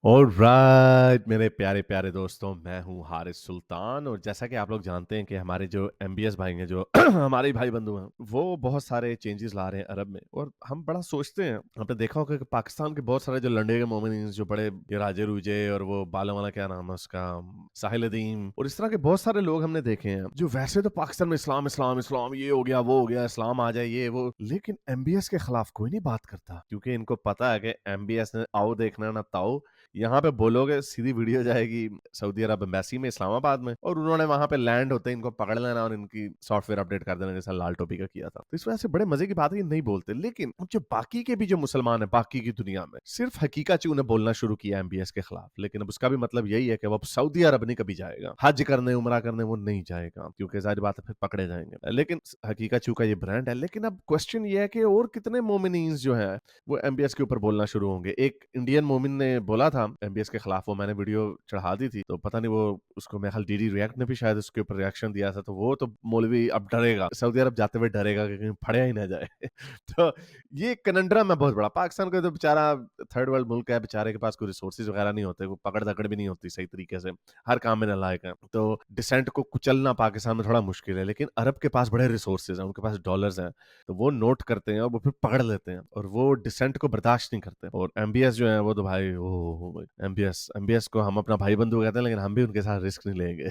Alright मेरे प्यारे प्यारे दोस्तों, मैं हूँ हारिस सुल्तान। और जैसा कि आप लोग जानते हैं कि हमारे जो एमबीएस भाई हैं, जो हमारे भाई बंधु हैं, वो बहुत सारे चेंजेस ला रहे हैं अरब में। और हम बड़ा सोचते हैं, आपने देखा होगा कि पाकिस्तान के बहुत सारे जो लंडे के मोमिन जो बड़े ये राजे रूजे और वो बालों वाला क्या नाम है उसका, साहिल अदीम और इस तरह के बहुत सारे लोग हमने देखे हैं जो वैसे तो पाकिस्तान में इस्लाम इस्लाम इस्लाम ये हो गया वो हो गया, इस्लाम आ जाए ये वो, लेकिन एमबीएस के खिलाफ कोई नहीं बात करता, क्योंकि इनको पता है कि एमबीएस ने आओ देखना ना ताओ, यहाँ पे बोलोगे सीधी वीडियो जाएगी सऊदी अरब एम्बेसी में इस्लामाबाद में, और उन्होंने वहां पे लैंड होते ही इनको पकड़ लेना और इनकी सॉफ्टवेयर अपडेट कर देना, जैसा लाल टोपी का किया था। तो इस वजह से बड़े मजे की बात है कि नहीं बोलते, लेकिन जो बाकी के भी जो मुसलमान है बाकी की दुनिया में, सिर्फ हकीकत उन्हें बोलना शुरू किया एमबीएस के खिलाफ। लेकिन अब उसका भी मतलब यही है कि वो अब सऊदी अरब नहीं कभी जाएगा, हज करने उमरा करने वो नहीं जाएगा, क्योंकि जाहिर बात है फिर पकड़े जाएंगे। लेकिन हकीकत का ये ब्रांड है। लेकिन अब क्वेश्चन ये है कि और कितने मोमिनीन्स जो है वो एमबीएस के ऊपर बोलना शुरू होंगे। एक इंडियन मोमिन ने बोला था एमबीएस के खिलाफ, वो मैंने वीडियो चढ़ा दी थी, तो पता नहीं वो उसको मेरे ख्याल डीडी रिएक्ट ने भी शायद उसके ऊपर रिएक्शन दिया था। तो वो तो मौलवी अब डरेगा, सऊदी अरब जाते हुए डरेगा कि कहीं फड़या ही ना जाए। तो ये कनंड्रम है बहुत बड़ा। पाकिस्तान का तो बेचारा थर्ड वर्ल्ड मुल्क है, बेचारे के पास कोई रिसोर्सेज वगैरह नहीं होते, कोई पकड़ दकड़ भी नहीं होती सही तरीके से, हर काम में नालायक है। तो डिसेंट को कुचलना पाकिस्तान में थोड़ा मुश्किल है, लेकिन अरब के पास बड़े रिसोर्सेज हैं, उनके पास डॉलर्स हैं, तो वो नोट करते हैं और वो फिर पकड़ लेते हैं, और वो डिसेंट को बर्दाश्त नहीं करते। और एमबीएस जो है वो तो भाई ओ एमबीएस एमबीएस को हम अपना भाई बंधु कहते हैं, लेकिन हम भी उनके साथ रिस्क नहीं लेंगे।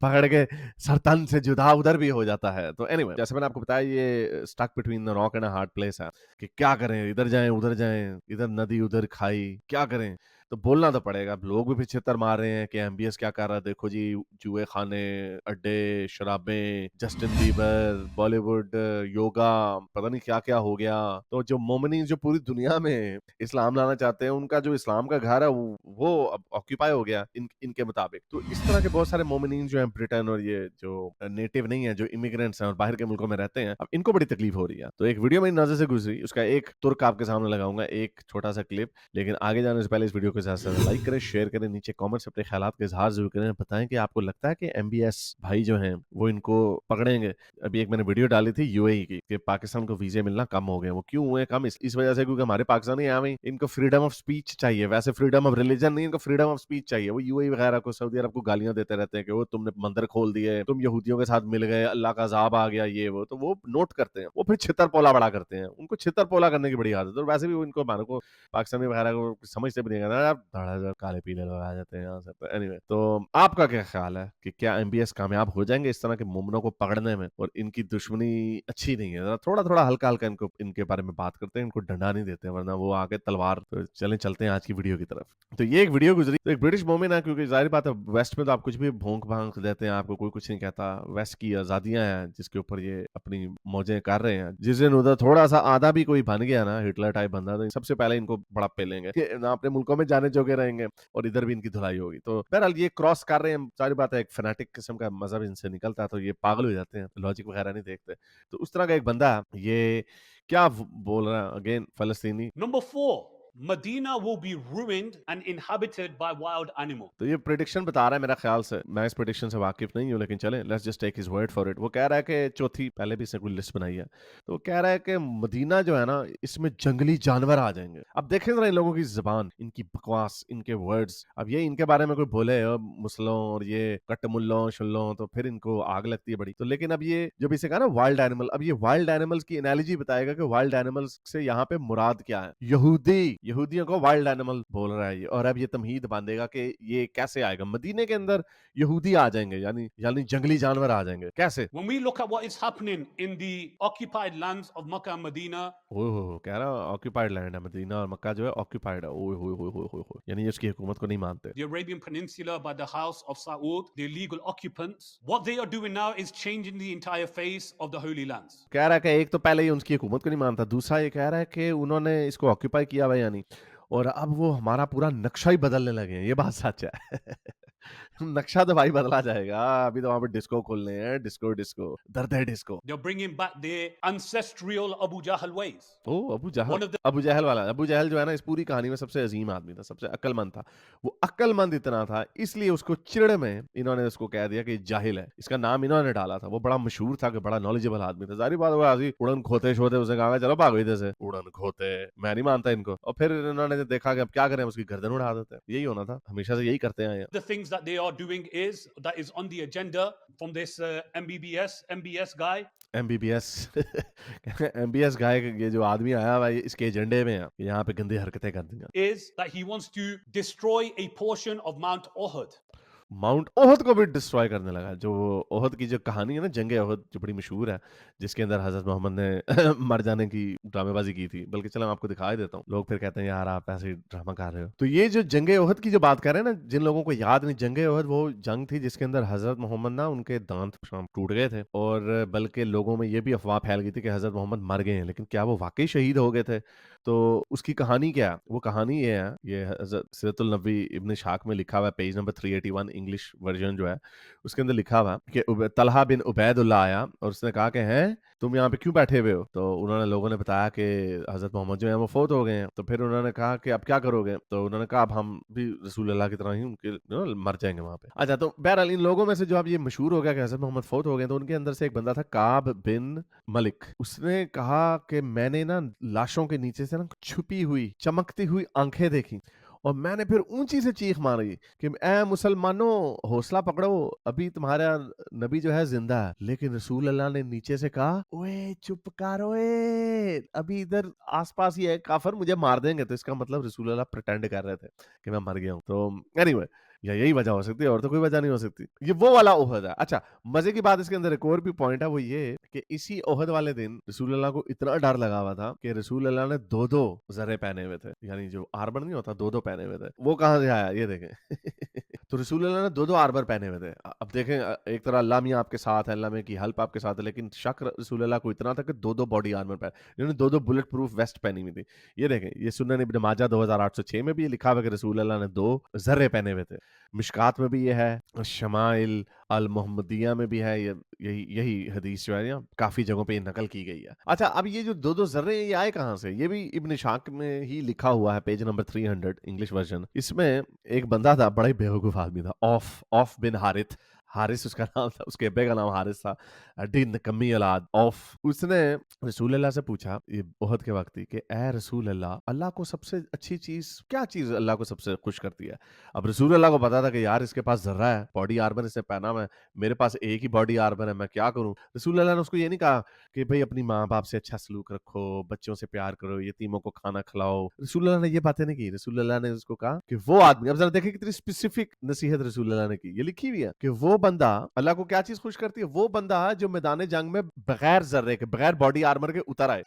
पकड़ के सरतन से जुदा उधर भी हो जाता है। तो एनीवे, जैसे मैंने आपको बताया, ये stuck between the rock and a hard place है कि क्या करें, इधर जाएं उधर जाएं, इधर नदी उधर खाई, क्या करें। तो बोलना तो पड़ेगा। अब लोग भी फिर छितर मार रहे हैं कि एमबीएस क्या कर रहा है, देखो जी जुए खाने, अड्डे, शराबें, जस्टिन बीबर, बॉलीवुड, योगा, पता नहीं क्या क्या हो गया। तो जो मोमिनीन जो पूरी दुनिया में इस्लाम लाना चाहते हैं, उनका जो इस्लाम का घर है वो अब ऑक्यूपाई हो गया इनके मुताबिक। तो इस तरह के बहुत सारे मोमिनीन जो हैं ब्रिटेन और ये जो नेटिव नहीं है, जो इमिग्रेंट्स हैं और बाहर के मुल्कों में रहते हैं, अब इनको बड़ी तकलीफ हो रही है। तो एक वीडियो मेरी नजर से गुजरी, उसका एक तुर्क आपके सामने लगाऊंगा, एक छोटा सा क्लिप। लेकिन आगे जाने से पहले इस वीडियो को ज्यादा से ज्यादा लाइक करें, शेयर करें, नीचे कमेंट्स अपने ख्यालात का इजहार जरूर करें, बताएं कि आपको लगता है कि एमबीएस भाई जो हैं वो इनको पकड़ेंगे। अभी एक मैंने वीडियो डाली थी यूएई की कि पाकिस्तान को वीजे मिलना कम हो गए। वो क्यों हुए कम? इस वजह से क्योंकि हमारे पाकिस्तानी यहाँ में इनको फ्रीडम ऑफ स्पीच चाहिए, वैसे फ्रीडम ऑफ रिलीजन नहीं, इनको फ्रीडम ऑफ स्पीच चाहिए। वो यूएई वगैरह को, सऊदी अरब को गालियां देते रहते हैं कि वो तुमने मंदिर खोल दिए, तुम यहूदियों के साथ मिल गए, अल्लाह का अजाब आ गया, ये वो। तो वो नोट करते हैं, वो फिर छितर पोला बड़ा करते हैं। उनको छितर पोला करने की बड़ी आदत है। और वैसे भी इनको मानो को पाकिस्तानी वगैरह को समझते भी नहीं है यार, धड़ाधड़ काले पीले लोग आ जाते हैं यहाँ से। तो एनीवे, तो आपका क्या ख्याल है कि क्या एमबीएस कामयाब हो जाएंगे इस तरह के मुमनों को पकड़ने में? और इनकी दुश्मनी अच्छी नहीं है, थोड़ा थोड़ा हल्का हल्का इनको इनके बारे में बात करते हैं, इनको डंडा नहीं देते, वरना वो आगे तलवार। तो चलते हैं आज की वीडियो की तरफ। तो ये एक वीडियो गुजरी, तो एक ब्रिटिश मोमिन है, क्योंकि जाहिर बात है वेस्ट में तो आप कुछ भी भोंक भांक देते हैं, आपको कोई कुछ नहीं कहता। वेस्ट की आजादियां हैं जिसके ऊपर ये अपनी मौजें कर रहे हैं। जिस दिन उधर थोड़ा सा आधा भी कोई बन गया ना, हिटलर टाइप बंदा, तो सबसे पहले इनको बड़ा पेलेंगे कि ना अपने मुल्कों में जाने जोगे रहेंगे और इधर भी इनकी धुलाई होगी। तो बहरहाल ये क्रॉस कर रहे हैं, सारी बात है, एक फैनेटिक किस्म का मजहब इनसे निकलता है, तो ये पागल हो जाते हैं, लॉजिक वगैरह नहीं देखते। तो उस तरह का एक बंदा है, ये क्या बोल रहा है again, फलस्तीनी। Number four, Medina will be ruined and inhabited by wild animals. तो ये प्रिडिक्शन बता रहा है, मेरा ख्याल से, मैं इस प्रिडिक्शन से वाकिफ नहीं हूँ, लेकिन चलें, let's just take his word for it. वो कह रहा है कि चौथी, पहले भी इसने कोई लिस्ट बनाई है, तो वो कह रहा है कि मदीना जो है ना, इसमें जंगली जानवर आ जाएंगे। अब देखें जरा इन लोगों की जबान, इनकी बकवास, इनके वर्ड्स। अब ये इनके बारे में कोई बोले मुसलों और ये कट्टमुल्लों शुल्लों, तो फिर इनको आग लगती है बड़ी। तो लेकिन अब ये जो भी इसे कहा ना वाइल्ड एनिमल, अब ये वाइल्ड एनिमल्स की एनालॉजी बताएगा कि वाइल्ड एनिमल्स से यहाँ पे मुराद क्या है। यहूदियों को वाइल्ड एनिमल बोल रहा है ये। और अब ये तमहीद बांधेगा कि ये कैसे आएगा, मदीने के अंदर यहूदी आ जाएंगे, यानी यानी जंगली जानवर आ जाएंगे, कैसे? When we look at what is happening in the occupied lands of Makkah and Medina, ओए हो कह रहा ऑक्यूपाइड लैंड है, मदीना और मक्का जो है ऑक्यूपाइड है। ओए हो यानी ये उसकी हुकूमत को नहीं मानते। the Arabian Peninsula by the House of Saud, the illegal occupants, what they are doing now is changing the entire face of the Holy Lands. कह रहा है कि एक तो पहले ही उसकी हुकूमत को नहीं मानता, दूसरा ये कह रहा है कि उन्होंने इसको ऑक्यूपाई किया हुआ, यानी, और अब वो हमारा पूरा नक्शा ही बदलने लगे हैं। ये बात सच है। नक्शा तो भाई बदला जाएगा, अभी तो वहां पे डिस्को खोलने हैं, डिस्को डिस्को दर्द है disco. They're bringing back their ancestral Abu Jahl ways. ओ Abu Jahl, One of the Abu Jahl वाला, अबू जहल जो है ना इस पूरी कहानी में सबसे अजीम आदमी था, सबसे अक्लमंद था। वो अक्लमंद इतना था इसलिए उसको चिढ़ में इन्होंने उसको कह दिया कि जाहिल है, इसका नाम इन्होंने डाला था। वो बड़ा मशहूर था कि बड़ा नॉलेजेबल आदमी था। जारी बात हुआ ऐसी उड़न खोते शोते उसने कहा चलो भागो इधर से, उड़न खोते, मैं नहीं मानता इनको। और फिर इन्होंने देखा कि अब क्या करें, उसकी गर्दन उड़ा देते हैं। यही होना था, हमेशा से यही करते आए हैं। the things that they are doing is on the agenda from this MBS guy. MBBS MBS guy ये जो आदमी आया भाई इसके एजेंडे में है कि यहाँ पे गंदी हरकतें कर दी। Is that he wants to destroy a portion of Mount Ohud. Mount Uhud को भी डिस्ट्रॉय करने लगा। जो ओहद की जो कहानी है ना, जंग ओहद जो बड़ी मशहूर है, जिसके अंदर हजरत मोहम्मद ने मर जाने की ड्रामेबाजी की थी। बल्कि चलो मैं आपको दिखा ही देता हूँ, लोग फिर कहते हैं यार आप ऐसे ड्रामा कर रहे हो। तो ये जो जंग ओहद की जो बात कर रहे हैं ना, जिन लोगों को याद नहीं, जंग ओहद वो जंग थी जिसके अंदर हजरत मोहम्मद ना उनके दांत टूट गए थे, और बल्कि लोगों में ये भी अफवाह फैल गई थी कि हजरत मोहम्मद मर गए हैं। लेकिन क्या वो वाकई शहीद हो गए थे? तो उसकी कहानी क्या है? वो कहानी ये है, ये हज़रत सीरतुल नबी इब्न इस्हाक में लिखा हुआ है, पेज नंबर 381 इंग्लिश वर्जन जो है, उसके अंदर लिखा हुआ है कि तलहा बिन उबैदुल्लाह आया और उसने कहा कि हैं तुम यहाँ पे क्यों बैठे हुए हो? तो उन्होंने, लोगों ने बताया कि हज़रत मोहम्मद जो है वो फौत हो गए हैं। तो फिर उन्होंने कहा कि अब क्या करोगे? तो उन्होंने कहा अब हम भी रसूल अल्लाह की तरह ही उनके मर जाएंगे वहाँ पे। अच्छा, तो बहरहाल इन लोगों में से जो अब ये मशहूर हो गया कि हज़रत मोहम्मद फौत हो गए, तो उनके अंदर से एक बंदा था काब बिन मलिक। उसने कहा कि मैंने ना लाशों के नीचे से ना छुपी हुई चमकती हुई आंखें देखी, और मैंने फिर ऊंची से चीख मारी कि ए मुसलमानों हौसला पकड़ो, अभी तुम्हारा नबी जो है जिंदा है। लेकिन रसूल अल्लाह ने नीचे से कहा ओए चुप कर, ओए अभी इधर आसपास ही है काफर, मुझे मार देंगे। तो इसका मतलब रसूल अल्लाह प्रिटेंड कर रहे थे कि मैं मर गया हूँ। तो एनीवे या यही वजह हो सकती है, और तो कोई वजह नहीं हो सकती। ये वो वाला ओहद है। अच्छा, मजे की बात इसके अंदर एक और भी पॉइंट है, वो ये कि इसी ओहद वाले दिन रसूल अल्लाह को इतना डर लगा हुआ था कि रसूल अल्लाह ने दो दो जरे पहने हुए थे, यानी जो आर्मर नहीं होता, दो दो पहने हुए थे। वो कहाँ से आया ये देखें तो रसूल अल्लाह ने दो दो आर्मर पहने हुए थे। अब देखें, एक तरह अल्लाह मियाँ आपके साथ है, अल्लाह में की हेल्प आपके साथ है, लेकिन शक रसूल अल्लाह को इतना था कि दो दो बॉडी आर्मर पहने, इन्होंने दो दो बुलेट प्रूफ वेस्ट पहनी हुई थी। ये देखें, ये सुनन इब्न माजा 2806 में भी ये लिखा हुआ है कि रसूल अल्लाह ने दो जर्रे पहने हुए थे। मिशकात में भी ये है, शमाइल अल मोहम्मदिया में भी है, ये यही यही हदीस जो है ना काफी जगहों पे ये नकल की गई है। अच्छा, अब ये जो दो दो जर्रे ये आए कहाँ से? ये भी इब्न इशाक में ही लिखा हुआ है, पेज नंबर 300 इंग्लिश वर्जन। इसमें एक बंदा था, बड़ा ही बेवकूफ आदमी था, ऑफ बिन हारिथ, हारिस उसका नाम था, उसके अब्बे का नाम हारिस था, दिन कमी औलाद ऑफ। उसने रसूल अल्लाह से पूछा ये ओहद के वक्त ही कि ए रसूल अल्लाह, अल्लाह को सबसे अच्छी चीज क्या चीज अल्लाह को सबसे खुश करती है? अब रसूल अल्लाह को पता था कि यार इसके पास जर्रा है, बॉडी आर्मर इसने पहना हुआ है, मेरे पास एक ही बॉडी आर्मर है, मैं क्या करूं? रसूल अल्लाह ने उसको ये नहीं कहा कि भाई अपनी माँ बाप से अच्छा सलूक रखो, बच्चों से प्यार करो, यतीमों को खाना खिलाओ। रसूल अल्लाह ने ये बातें नहीं की। रसूल अल्लाह ने उसको कहा कि वो आदमी, अब जरा देखिए कितनी स्पेसिफिक नसीहत रसूल अल्लाह ने की, ये लिखी हुई है कि वो बंदा, अल्लाह को क्या चीज खुश करती है? वो बंदा जो मैदान जंग में बगैर जर्रे के, बगैर बॉडी आर्मर के उतर आए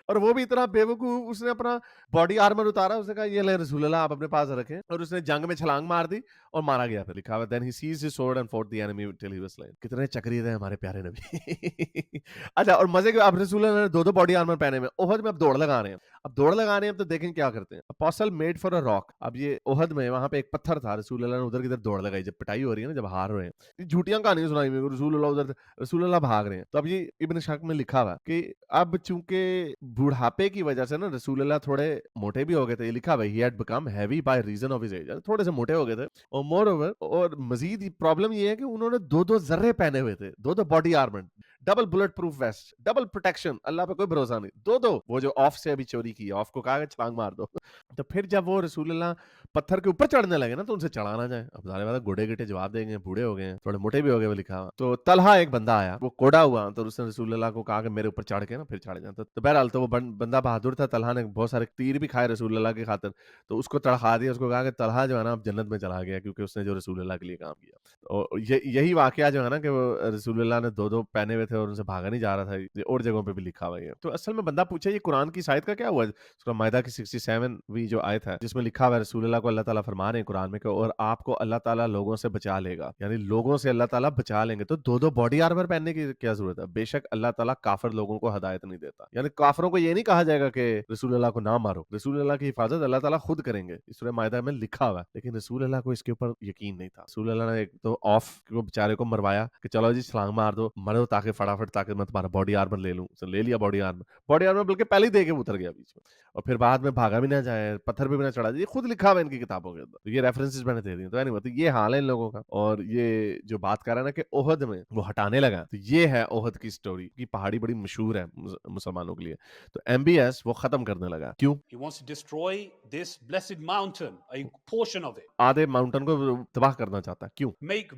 और वो भी इतना बेवकूफ, उसने अपना बॉडी आर्मर उतारा, उसने कहा ये ले रसूल अल्लाह आप अपने पास रखें, और उसने जंग में छलांग मार दी और मारा गया। फिर लिखा हुआ then he seized his sword and fought the enemy till he was slain. कितने चक्री थे हमारे प्यारे नबी अच्छा, और मजे के, अब रसूल अल्लाह ने दो दो बॉडी आर्मर पहने में ओहद में अब दौड़ लगा रहे हैं। अब दौड़ लगा रहे हैं, तो देखें क्या करते हैं। Apostle made for a rock. अब ये ओहद में वहां पे एक पत्थर था, रसूल अल्लाह ने उधर की इधर दौड़ लगाई, जब पिटाई हो रही है ना, जब हार रहे हैं, झूठियां कहानियां सुनाई मेरे को, रसूल अल्लाह उधर, रसूल अल्लाह भाग रहे हैं। तो अब ये इब्न शक में लिखा हुआ कि अब चूंकि बुढ़ापे की वजह से ना रसूल अल्लाह थोड़े मोटे भी हो गए थे, ये लिखा हुआ he had become heavy by reason of his age, थोड़े से मोटे हो गए थे। और मोर ओवर, और मजीद प्रॉब्लम ये है कि उन्होंने दो दो जर्रे पहने हुए थे, दो दो body armour, double bullet proof vest, double protection, अल्लाह पे कोई भरोसा नहीं, दो दो। वो जो ऑफ से अभी चोरी की, ऑफ को कहा छलांग मार दो तो फिर जब वो रसूल अल्लाह पत्थर के ऊपर चढ़ने लगे ना, तो उनसे चढ़ा ना जाए। अब सारे बात गोडे गिटे जवाब देंगे, बूढ़े हो गए हैं, थोड़े मोटे भी हो गए, वो लिखा हुआ। तो तलहा एक बंदा आया, वो कोड़ा हुआ, तो उसने रसूल अल्लाह को कहा कि मेरे ऊपर चढ़ के ना फिर चढ़ जाए। तो बहरहाल तो वो बंदा बहादुर था, तलहा ने बहुत सारे तीर भी खाए रसूल अल्लाह की खातिर, तो उसको तड़खा दिया, उसको कहा कि तलहा जो है ना अब जन्नत में चला गया, क्योंकि उसने जो रसूल अल्लाह के लिए काम किया। और यही वाकया जो है ना कि वो रसूल अल्लाह ने दो दो पहने हुए थे थे और उनसे भागा नहीं जा रहा था, ये और जगहों पे भी लिखा हुआ है। तो असल में बंदा पूछे ये कुरान की शायद का क्या हुआ? सूरह माइदा की 67वीं जो आयत है जिसमें लिखा हुआ है रसूलुल्लाह को अल्लाह ताला फरमा रहे हैं कुरान में कि और आपको अल्लाह ताला लोगों से बचा लेगा, यानी लोगों से अल्लाह ताला बचा लेंगे। तो दो दो बॉडी आर्मर पहनने की क्या जरूरत है? बेशक अल्लाह ताला काफिर लोगों को हिदायत नहीं देता, यानी काफिरों को ये नहीं कहा जाएगा कि रसूलुल्लाह को ना मारो, रसूलुल्लाह की हिफाजत अल्लाह ताला खुद करेंगे, इस सूरह माइदा में लिखा हुआ है। लेकिन रसूलुल्लाह को इसके ऊपर यकीन नहीं था। रसूलुल्लाह ने एक तो ऑफ को बेचारे को मरवाया कि चलो जी छलांग मार दो, मरो ताकि फटाफट, ताकि मैं तुम्हारा बॉडी आर्मर ले लूं। तो ले लिया बॉडी आर्मर बल्कि पहले ही दे के उतर गया बीच में, और फिर बाद में भागा भी ना जाए, पत्थर भी ना चढ़ा जाए, ये खुद लिखा हुआ है इनकी किताबों के अंदर। तो ये रेफरेंसेस मैंने दे दिए। तो एनीवे, तो ये हाल है इन लोगों का। और ये जो बात कर रहा है ना कि ओहद में वो हटाने लगा, तो ये है ओहद की स्टोरी की पहाड़ी बड़ी मशहूर है मुसलमानों के लिए। तो एमबीएस वो खत्म करने लगा। क्यों? He wants to destroy this blessed mountain, a portion of it. आधे माउंटेन को तबाह करना चाहता है। क्यों? Make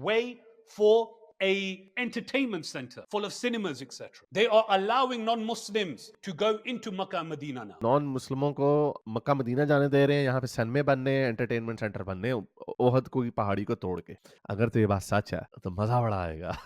way for a entertainment center full of cinemas, etc. They are allowing non-Muslims to go into Makkah and Medina now. Non मुस्लिमों को Mecca Medina जाने दे रहे हैं, यहाँ पे सिनेमे बनने, एंटरटेनमेंट सेंटर बनने ओहद को पहाड़ी को तोड़ के। अगर तो ये बात सच है तो मजा बड़ा आएगा।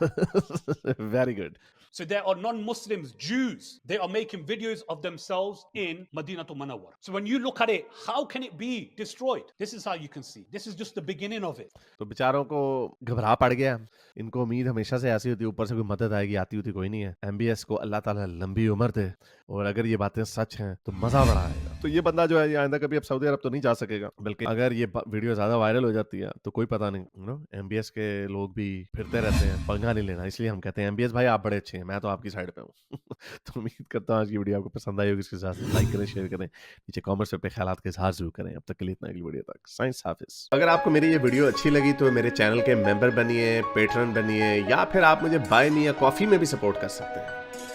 Very good. So there are non-Muslims, Jews, they are making videos of themselves in Medina to Munawwar. So when you look at it, how can it be destroyed? This is how you can see. This is just the beginning of it. तो बेचारों को घबरा पड़ गया। इनको उम्मीद हमेशा से ऐसी होती है ऊपर से कोई मदद आएगी, आती होती कोई नहीं है। एमबीएस को अल्लाह ताला लंबी उम्र दे, और अगर ये बातें सच हैं तो मजा बड़ा आएगा। तो ये बंदा जो है ये आइंदा कभी अब सऊदी अरब तो नहीं जा सकेगा, बल्कि अगर ये वीडियो ज्यादा वायरल हो जाती है तो कोई पता नहीं, एमबीएस के लोग भी फिरते रहते हैं, पंगा नहीं लेना। इसलिए हम कहते हैं एमबीएस भाई आप बड़े अच्छे हैं, मैं तो आपकी साइड पे हूँ। तो उम्मीद करता हूँ आज की वीडियो आपको पसंद आई होगी। इसके साथ लाइक करें, शेयर करें, नीचे कमेंट्स में अपने ख्यालात के इजहार जरूर करें। अब तक के लिए इतना, अगली वीडियो तक साइंस हाफिज। अगर आपको मेरी ये वीडियो अच्छी लगी तो मेरे चैनल के मेंबर बनिए, पेट्रन बनिए, या फिर आप मुझे बाय मी या कॉफी में भी सपोर्ट कर सकते हैं।